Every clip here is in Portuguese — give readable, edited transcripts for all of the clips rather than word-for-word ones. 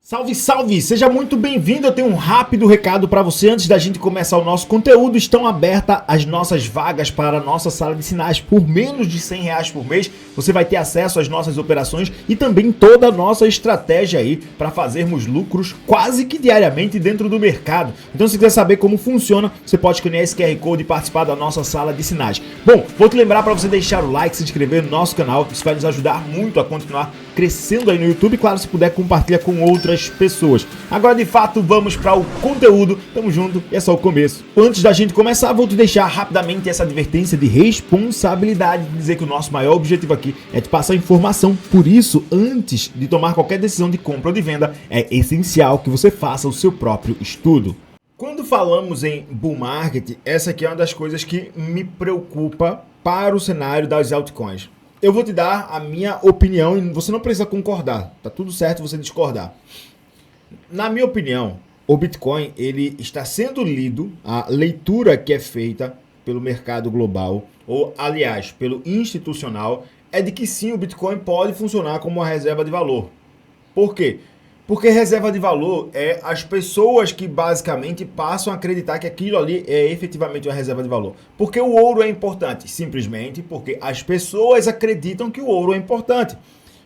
Salve, salve! Seja muito bem-vindo. Eu tenho um rápido recado para você antes da gente começar o nosso conteúdo. Estão abertas as nossas vagas para a nossa sala de sinais. Por menos de R$100 por mês, você vai ter acesso às nossas operações e também toda a nossa estratégia aí para fazermos lucros quase que diariamente dentro do mercado. Então, se quiser saber como funciona, você pode escanear esse QR Code e participar da nossa sala de sinais. Bom, vou te lembrar para você deixar o like, se inscrever no nosso canal. Isso vai nos ajudar muito a continuar crescendo aí no YouTube. Claro, se puder, compartilha com outras pessoas. Agora, de fato, vamos para o conteúdo. Tamo junto e é só o começo. Antes da gente começar, vou te deixar rapidamente essa advertência de responsabilidade, de dizer que o nosso maior objetivo aqui é te passar informação. Por isso, antes de tomar qualquer decisão de compra ou de venda, é essencial que você faça o seu próprio estudo. Quando falamos em bull market, essa aqui é uma das coisas que me preocupa para o cenário das altcoins. Eu vou te dar a minha opinião e você não precisa concordar. Tá tudo certo você discordar. Na minha opinião, o Bitcoin ele está sendo lido, a leitura que é feita pelo mercado global, ou aliás, pelo institucional, é de que sim, o Bitcoin pode funcionar como uma reserva de valor. Por quê? Porque reserva de valor é as pessoas que basicamente passam a acreditar que aquilo ali é efetivamente uma reserva de valor. Porque o ouro é importante? Simplesmente porque as pessoas acreditam que o ouro é importante.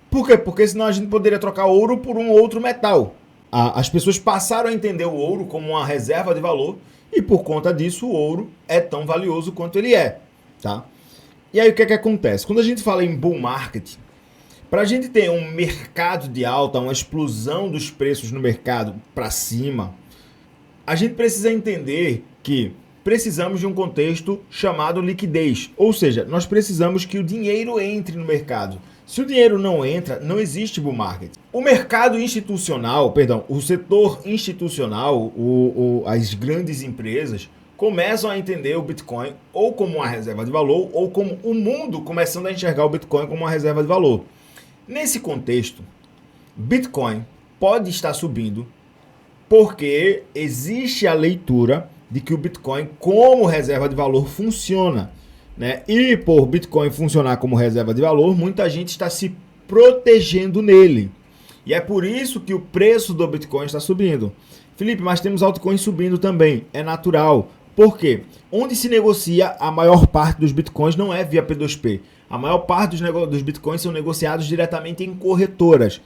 Por quê? Porque senão a gente poderia trocar ouro por um outro metal. As pessoas passaram a entender o ouro como uma reserva de valor e por conta disso o ouro é tão valioso quanto ele é. Tá? E aí o que é que acontece? Quando a gente fala em bull market, para a gente ter um mercado de alta, uma explosão dos preços no mercado para cima, a gente precisa entender que precisamos de um contexto chamado liquidez. Ou seja, nós precisamos que o dinheiro entre no mercado. Se o dinheiro não entra, não existe bull market. O mercado institucional, o setor institucional, as grandes empresas, começam a entender o Bitcoin ou como uma reserva de valor ou como o mundo começando a enxergar o Bitcoin como uma reserva de valor. Nesse contexto, Bitcoin pode estar subindo porque existe a leitura de que o Bitcoin como reserva de valor funciona, né? E por Bitcoin funcionar como reserva de valor, muita gente está se protegendo nele. E é por isso que o preço do Bitcoin está subindo. Felipe, mas temos altcoins subindo também. É natural. Por quê? Onde se negocia a maior parte dos Bitcoins não é via P2P. A maior parte dos Bitcoins são negociados diretamente em corretoras.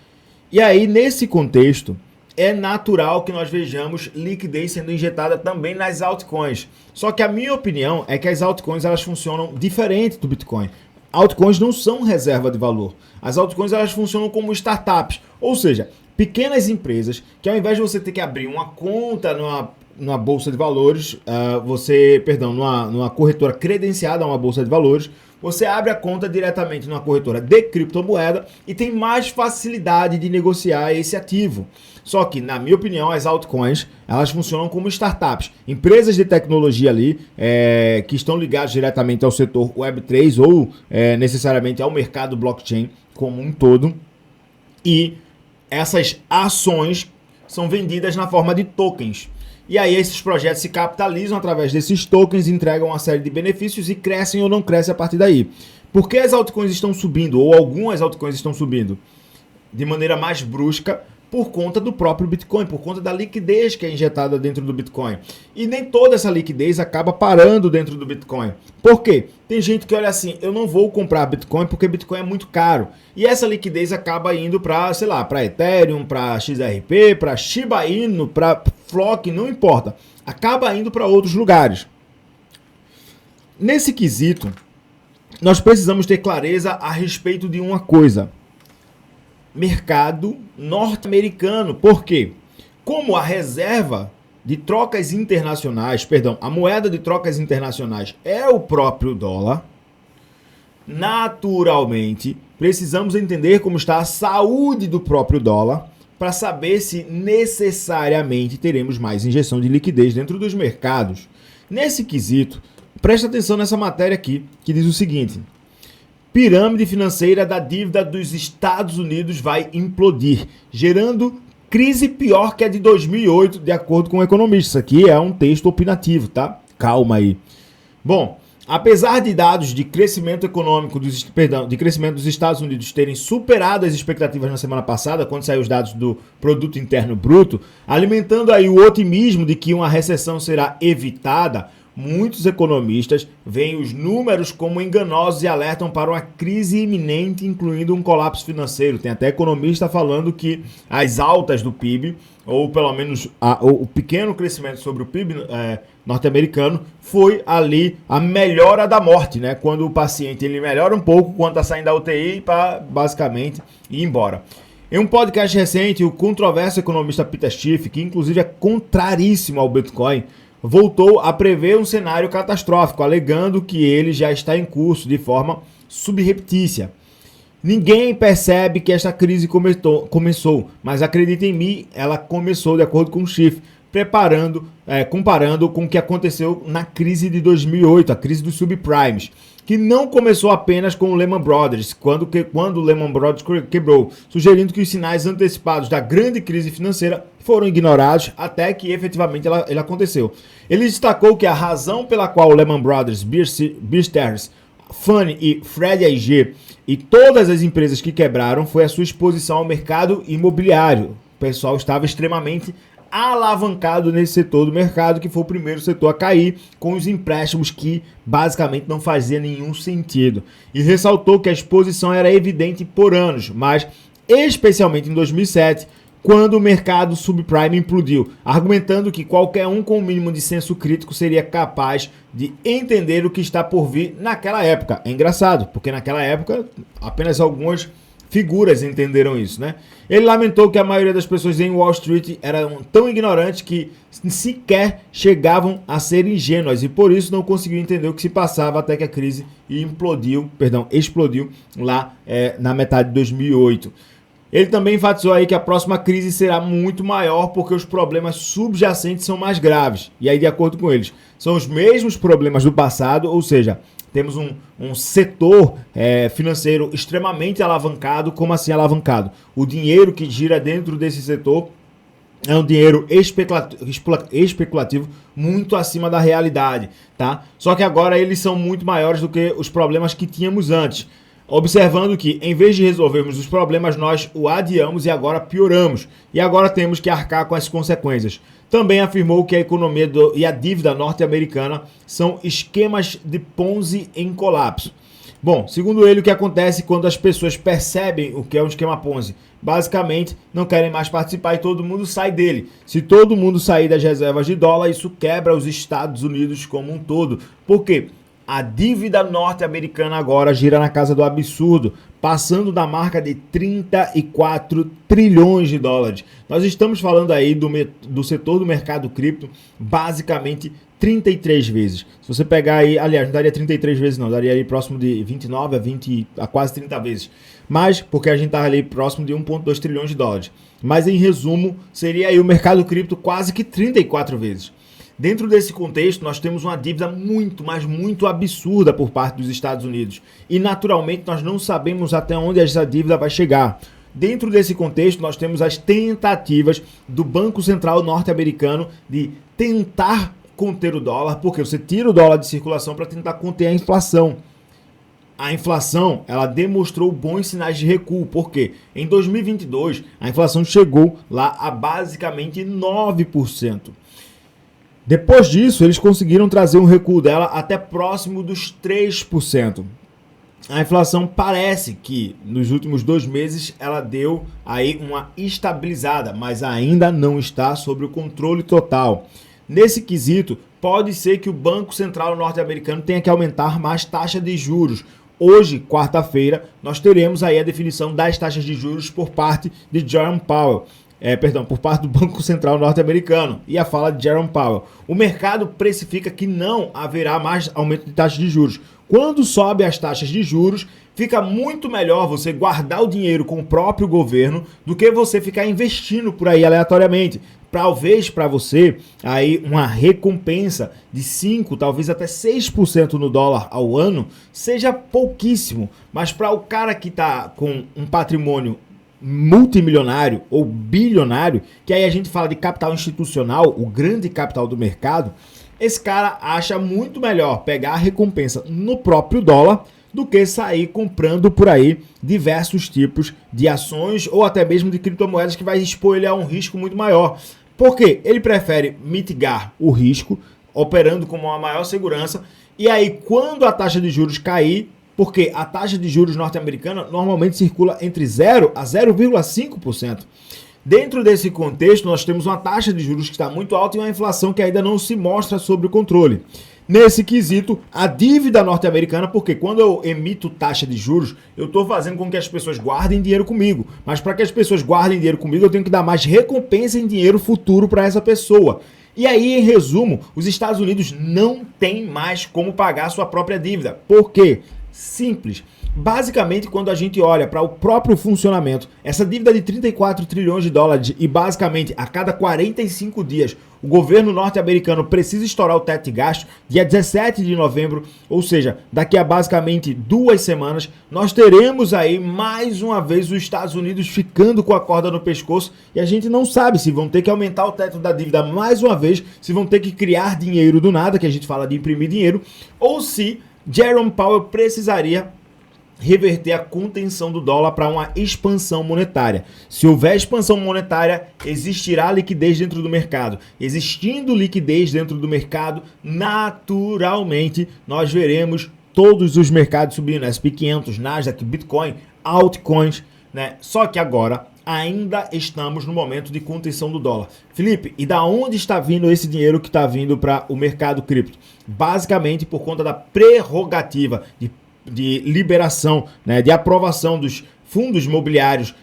E aí, nesse contexto, é natural que nós vejamos liquidez sendo injetada também nas altcoins. Só que a minha opinião é que as altcoins elas funcionam diferente do Bitcoin. Altcoins não são reserva de valor. As altcoins elas funcionam como startups. Ou seja, pequenas empresas que ao invés de você ter que abrir uma conta numa bolsa de valores, numa corretora credenciada a uma bolsa de valores, você abre a conta diretamente numa corretora de criptomoeda e tem mais facilidade de negociar esse ativo. Só que, na minha opinião, as altcoins elas funcionam como startups. Empresas de tecnologia ali que estão ligadas diretamente ao setor Web3 ou necessariamente ao mercado blockchain como um todo. E essas ações são vendidas na forma de tokens. E aí esses projetos se capitalizam através desses tokens, entregam uma série de benefícios e crescem ou não crescem a partir daí. Por que as altcoins estão subindo, ou algumas altcoins estão subindo de maneira mais brusca? Por conta do próprio Bitcoin, por conta da liquidez que é injetada dentro do Bitcoin. E nem toda essa liquidez acaba parando dentro do Bitcoin. Por quê? Tem gente que olha assim, eu não vou comprar Bitcoin porque Bitcoin é muito caro. E essa liquidez acaba indo para, para Ethereum, para XRP, para Shiba Inu, para Flock, não importa. Acaba indo para outros lugares. Nesse quesito, nós precisamos ter clareza a respeito de uma coisa. Mercado norte-americano. Por quê? Como a reserva de trocas internacionais, a moeda de trocas internacionais é o próprio dólar, naturalmente precisamos entender como está a saúde do próprio dólar para saber se necessariamente teremos mais injeção de liquidez dentro dos mercados. Nesse quesito, presta atenção nessa matéria aqui, que diz o seguinte: pirâmide financeira da dívida dos Estados Unidos vai implodir, gerando crise pior que a de 2008, de acordo com o economista. Isso aqui é um texto opinativo, tá? Calma aí. Bom, Apesar de dados de crescimento econômico de crescimento dos Estados Unidos terem superado as expectativas na semana passada, quando saíram os dados do Produto Interno Bruto, alimentando aí o otimismo de que uma recessão será evitada, muitos economistas veem os números como enganosos e alertam para uma crise iminente, incluindo um colapso financeiro. Tem até economista falando que as altas do PIB, ou pelo menos o pequeno crescimento sobre o PIB norte-americano, foi ali a melhora da morte, né? Quando o paciente ele melhora um pouco, quando está saindo da UTI, para basicamente ir embora. Em um podcast recente, o controverso economista Peter Schiff, que inclusive é contraríssimo ao Bitcoin, voltou a prever um cenário catastrófico, alegando que ele já está em curso de forma subreptícia. Ninguém percebe que esta crise começou, mas acredita em mim, ela começou de acordo com o Schiff, comparando com o que aconteceu na crise de 2008, a crise dos subprimes, que não começou apenas com o Lehman Brothers, quando o Lehman Brothers quebrou, sugerindo que os sinais antecipados da grande crise financeira foram ignorados até que efetivamente ele aconteceu. Ele destacou que a razão pela qual o Lehman Brothers, Bear Stearns, Fannie e Freddie AG e todas as empresas que quebraram foi a sua exposição ao mercado imobiliário. O pessoal estava extremamente alavancado nesse setor do mercado, que foi o primeiro setor a cair, com os empréstimos que basicamente não fazia nenhum sentido. E ressaltou que a exposição era evidente por anos, mas especialmente em 2007, quando o mercado subprime implodiu, argumentando que qualquer um com o mínimo de senso crítico seria capaz de entender o que está por vir naquela época. É engraçado, porque naquela época apenas algumas figuras entenderam isso, né? Ele lamentou que a maioria das pessoas em Wall Street eram tão ignorantes que sequer chegavam a ser ingênuas e por isso não conseguiu entender o que se passava até que a crise explodiu lá na metade de 2008. Ele também enfatizou aí que a próxima crise será muito maior porque os problemas subjacentes são mais graves. E aí, de acordo com eles, são os mesmos problemas do passado, ou seja, temos um setor financeiro extremamente alavancado. Como assim alavancado? O dinheiro que gira dentro desse setor é um dinheiro especulativo muito acima da realidade, tá? Só que agora eles são muito maiores do que os problemas que tínhamos antes. Observando que, em vez de resolvermos os problemas, nós o adiamos e agora pioramos. E agora temos que arcar com as consequências. Também afirmou que a economia e a dívida norte-americana são esquemas de Ponzi em colapso. Bom, segundo ele, o que acontece quando as pessoas percebem o que é um esquema Ponzi? Basicamente, não querem mais participar e todo mundo sai dele. Se todo mundo sair das reservas de dólar, isso quebra os Estados Unidos como um todo. Por quê? A dívida norte-americana agora gira na casa do absurdo, passando da marca de 34 trilhões de dólares. Nós estamos falando aí do setor do mercado cripto, basicamente 33 vezes. Se você pegar aí, aliás, não daria 33 vezes não, daria aí próximo de 29 a 20, a quase 30 vezes. Mas, porque a gente está ali próximo de 1,2 trilhões de dólares. Mas em resumo, seria aí o mercado cripto quase que 34 vezes. Dentro desse contexto, nós temos uma dívida muito, mas muito absurda por parte dos Estados Unidos. E, naturalmente, nós não sabemos até onde essa dívida vai chegar. Dentro desse contexto, nós temos as tentativas do Banco Central norte-americano de tentar conter o dólar, porque você tira o dólar de circulação para tentar conter a inflação. A inflação, ela demonstrou bons sinais de recuo, porque em 2022, a inflação chegou lá a basicamente 9%. Depois disso, eles conseguiram trazer um recuo dela até próximo dos 3%. A inflação parece que nos últimos 2 meses ela deu aí uma estabilizada, mas ainda não está sob o controle total. Nesse quesito, pode ser que o Banco Central norte-americano tenha que aumentar mais taxa de juros. Hoje, quarta-feira, nós teremos aí a definição das taxas de juros por parte de Jerome Powell. Por parte do Banco Central norte-americano e a fala de Jerome Powell. O mercado precifica que não haverá mais aumento de taxas de juros. Quando sobe as taxas de juros, fica muito melhor você guardar o dinheiro com o próprio governo do que você ficar investindo por aí aleatoriamente. Talvez para você aí uma recompensa de 5%, talvez até 6% no dólar ao ano seja pouquíssimo, mas para o cara que está com um patrimônio multimilionário ou bilionário, que aí a gente fala de capital institucional, o grande capital do mercado, esse cara acha muito melhor pegar a recompensa no próprio dólar do que sair comprando por aí diversos tipos de ações ou até mesmo de criptomoedas que vai expor ele a um risco muito maior. Por quê? Ele prefere mitigar o risco, operando com uma maior segurança, e aí quando a taxa de juros cair, porque a taxa de juros norte-americana normalmente circula entre 0 a 0,5%. Dentro desse contexto, nós temos uma taxa de juros que está muito alta e uma inflação que ainda não se mostra sob o controle. Nesse quesito, a dívida norte-americana, porque quando eu emito taxa de juros, eu estou fazendo com que as pessoas guardem dinheiro comigo. Mas para que as pessoas guardem dinheiro comigo, eu tenho que dar mais recompensa em dinheiro futuro para essa pessoa. E aí, em resumo, os Estados Unidos não têm mais como pagar a sua própria dívida. Por quê? Simples. Basicamente, quando a gente olha para o próprio funcionamento, essa dívida de 34 trilhões de dólares e basicamente a cada 45 dias o governo norte-americano precisa estourar o teto de gasto, dia 17 de novembro, ou seja, daqui a basicamente 2 semanas, nós teremos aí mais uma vez os Estados Unidos ficando com a corda no pescoço e a gente não sabe se vão ter que aumentar o teto da dívida mais uma vez, se vão ter que criar dinheiro do nada, que a gente fala de imprimir dinheiro, ou se Jerome Powell precisaria reverter a contenção do dólar para uma expansão monetária. Se houver expansão monetária, existirá liquidez dentro do mercado. Existindo liquidez dentro do mercado, naturalmente nós veremos todos os mercados subindo, S&P 500, Nasdaq, Bitcoin, altcoins, né? Só que agora ainda estamos no momento de contenção do dólar. Felipe, e da onde está vindo esse dinheiro que está vindo para o mercado cripto? Basicamente por conta da prerrogativa de liberação, né, de aprovação dos fundos imobiliários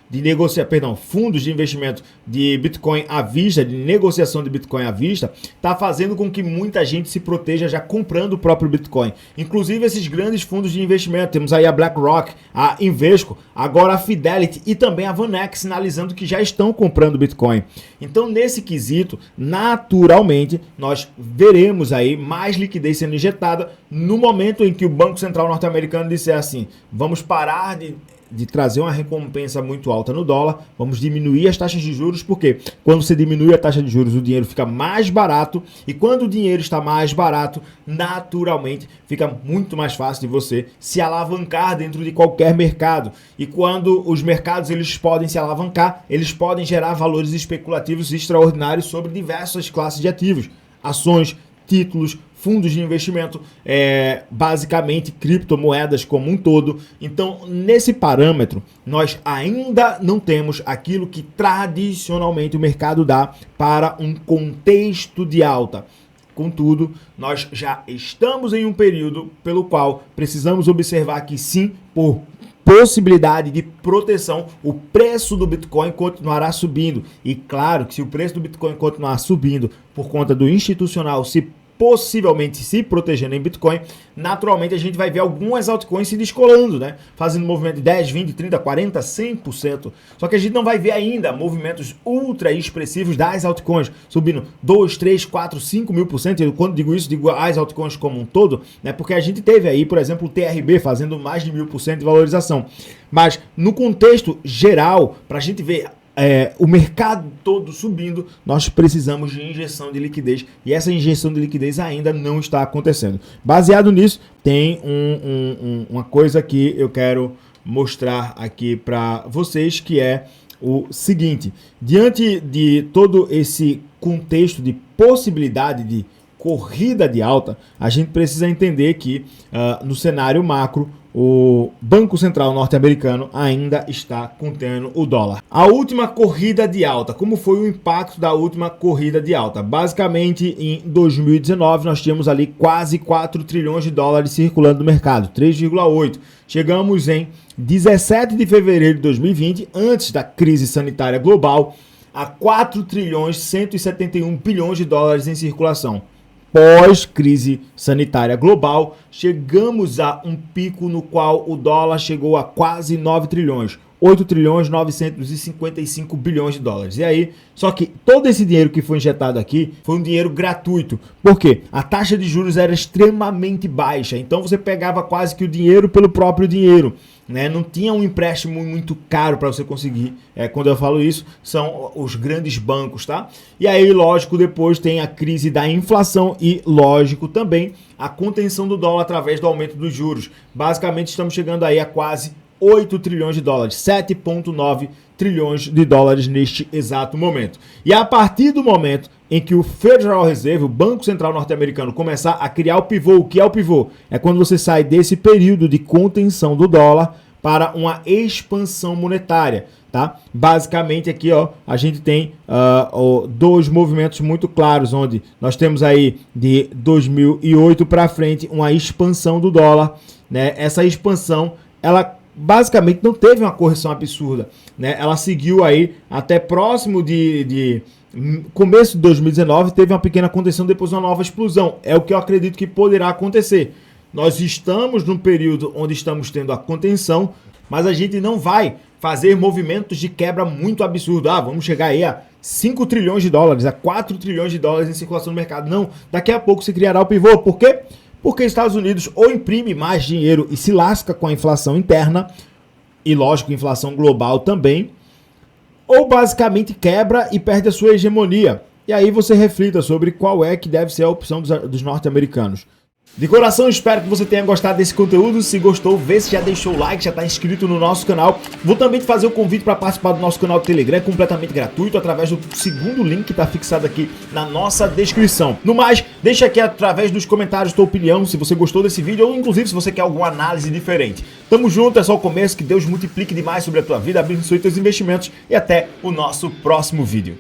fundos de investimento de Bitcoin à vista, de negociação de Bitcoin à vista, está fazendo com que muita gente se proteja já comprando o próprio Bitcoin. Inclusive esses grandes fundos de investimento, temos aí a BlackRock, a Invesco, agora a Fidelity e também a VanEck sinalizando que já estão comprando Bitcoin. Então nesse quesito, naturalmente, nós veremos aí mais liquidez sendo injetada no momento em que o Banco Central norte-americano disser assim, vamos parar de trazer uma recompensa muito alta no dólar, vamos diminuir as taxas de juros, porque quando você diminui a taxa de juros, o dinheiro fica mais barato, e quando o dinheiro está mais barato, naturalmente fica muito mais fácil de você se alavancar dentro de qualquer mercado. E quando os mercados eles podem se alavancar, eles podem gerar valores especulativos extraordinários sobre diversas classes de ativos, ações, títulos, fundos de investimento, basicamente criptomoedas como um todo. Então, nesse parâmetro, nós ainda não temos aquilo que tradicionalmente o mercado dá para um contexto de alta. Contudo, nós já estamos em um período pelo qual precisamos observar que sim, por possibilidade de proteção, o preço do Bitcoin continuará subindo. E claro que se o preço do Bitcoin continuar subindo por conta do institucional possivelmente se protegendo em Bitcoin, naturalmente a gente vai ver algumas altcoins se descolando, né? Fazendo movimento de 10, 20, 30, 40, 100%. Só que a gente não vai ver ainda movimentos ultra expressivos das altcoins, subindo 2, 3, 4, 5 mil por cento. Quando digo isso, digo as altcoins como um todo, né? Porque a gente teve aí, por exemplo, o TRB fazendo mais de 1000% de valorização. Mas no contexto geral, para a gente ver o mercado todo subindo, nós precisamos de injeção de liquidez e essa injeção de liquidez ainda não está acontecendo. Baseado nisso, tem uma coisa que eu quero mostrar aqui para vocês, que é o seguinte: diante de todo esse contexto de possibilidade de corrida de alta, a gente precisa entender que no cenário macro, o Banco Central norte-americano ainda está contendo o dólar. A última corrida de alta, como foi o impacto da última corrida de alta? Basicamente, em 2019, nós tínhamos ali quase 4 trilhões de dólares circulando no mercado, 3,8. Chegamos em 17 de fevereiro de 2020, antes da crise sanitária global, a 4 trilhões 171 bilhões de dólares em circulação. Pós-crise sanitária global, chegamos a um pico no qual o dólar chegou a quase 9 trilhões. 8 trilhões 955 bilhões de dólares. E aí, só que todo esse dinheiro que foi injetado aqui foi um dinheiro gratuito. Por quê? A taxa de juros era extremamente baixa, então você pegava quase que o dinheiro pelo próprio dinheiro, né? Não tinha um empréstimo muito caro para você conseguir. Quando eu falo isso, são os grandes bancos, tá? E aí, lógico, depois tem a crise da inflação e, lógico, também a contenção do dólar através do aumento dos juros. Basicamente, estamos chegando aí a quase 8 trilhões de dólares, 7,9 trilhões de dólares neste exato momento. E a partir do momento em que o Federal Reserve, o Banco Central norte-americano, começar a criar o pivô, o que é o pivô? É quando você sai desse período de contenção do dólar para uma expansão monetária, tá? Basicamente aqui, ó, a gente tem dois movimentos muito claros, onde nós temos aí de 2008 para frente uma expansão do dólar, né? Essa expansão, ela basicamente não teve uma correção absurda, né? Ela seguiu aí até próximo de começo de 2019, teve uma pequena contenção, depois uma nova explosão. É o que eu acredito que poderá acontecer. Nós estamos num período onde estamos tendo a contenção, mas a gente não vai fazer movimentos de quebra muito absurdo. Vamos chegar aí a 5 trilhões de dólares, a 4 trilhões de dólares em circulação no mercado. Não, daqui a pouco se criará o pivô. Por quê? Porque os Estados Unidos ou imprime mais dinheiro e se lasca com a inflação interna, e lógico, inflação global também, ou basicamente quebra e perde a sua hegemonia. E aí você reflita sobre qual é que deve ser a opção dos norte-americanos. De coração, espero que você tenha gostado desse conteúdo. Se gostou, vê se já deixou o like, já está inscrito no nosso canal. Vou também te fazer o convite para participar do nosso canal do Telegram, completamente gratuito, através do segundo link que está fixado aqui na nossa descrição. No mais, deixa aqui através dos comentários tua opinião, se você gostou desse vídeo, ou inclusive se você quer alguma análise diferente. Tamo junto, é só o começo, que Deus multiplique demais sobre a tua vida, abençoe teus investimentos e até o nosso próximo vídeo.